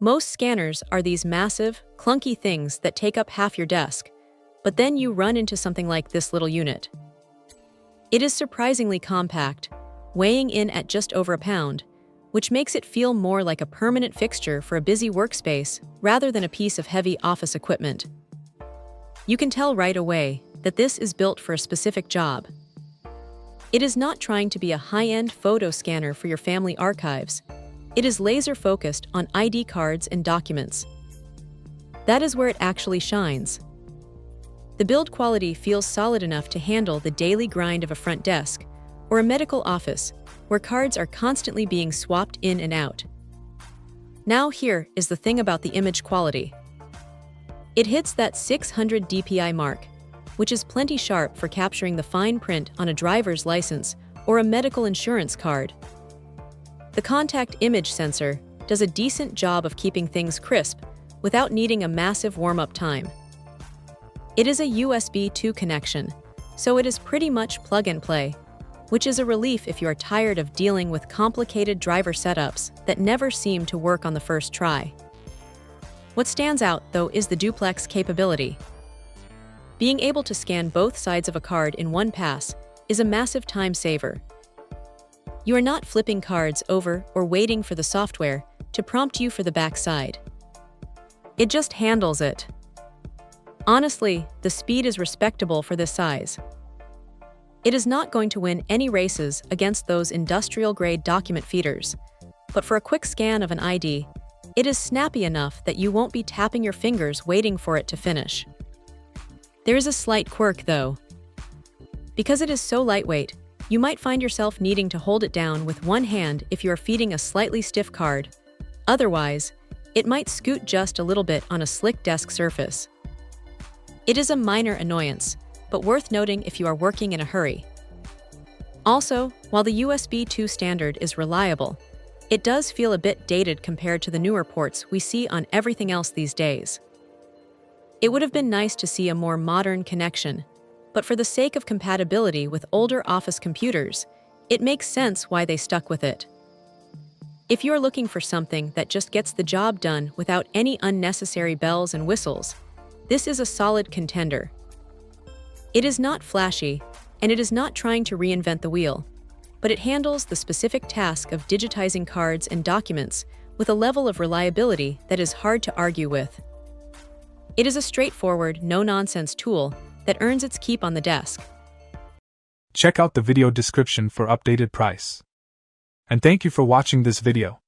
Most scanners are these massive, clunky things that take up half your desk, but then you run into something like this little unit. It is surprisingly compact, weighing in at just over a pound, which makes it feel more like a permanent fixture for a busy workspace rather than a piece of heavy office equipment. You can tell right away that this is built for a specific job. It is not trying to be a high-end photo scanner for your family archives. It is laser-focused on ID cards and documents. That is where it actually shines. The build quality feels solid enough to handle the daily grind of a front desk or a medical office where cards are constantly being swapped in and out. Now here is the thing about the image quality. It hits that 600 dpi mark, which is plenty sharp for capturing the fine print on a driver's license or a medical insurance card. The contact image sensor does a decent job of keeping things crisp without needing a massive warm-up time. It is a USB 2 connection, so it is pretty much plug and play, which is a relief if you are tired of dealing with complicated driver setups that never seem to work on the first try. What stands out, though, is the duplex capability. Being able to scan both sides of a card in one pass is a massive time saver. You are not flipping cards over or waiting for the software to prompt you for the back side. It just handles it. Honestly, the speed is respectable for this size. It is not going to win any races against those industrial-grade document feeders, but for a quick scan of an ID, it is snappy enough that you won't be tapping your fingers waiting for it to finish. There is a slight quirk, though. Because it is so lightweight, you might find yourself needing to hold it down with one hand if you are feeding a slightly stiff card. Otherwise, it might scoot just a little bit on a slick desk surface. It is a minor annoyance, but worth noting if you are working in a hurry. Also, while the USB 2 standard is reliable, it does feel a bit dated compared to the newer ports we see on everything else these days. It would have been nice to see a more modern connection, but for the sake of compatibility with older office computers, it makes sense why they stuck with it. If you're looking for something that just gets the job done without any unnecessary bells and whistles, this is a solid contender. It is not flashy, and it is not trying to reinvent the wheel, but it handles the specific task of digitizing cards and documents with a level of reliability that is hard to argue with. It is a straightforward, no-nonsense tool that earns its keep on the desk. Check out the video description for updated price. And thank you for watching this video.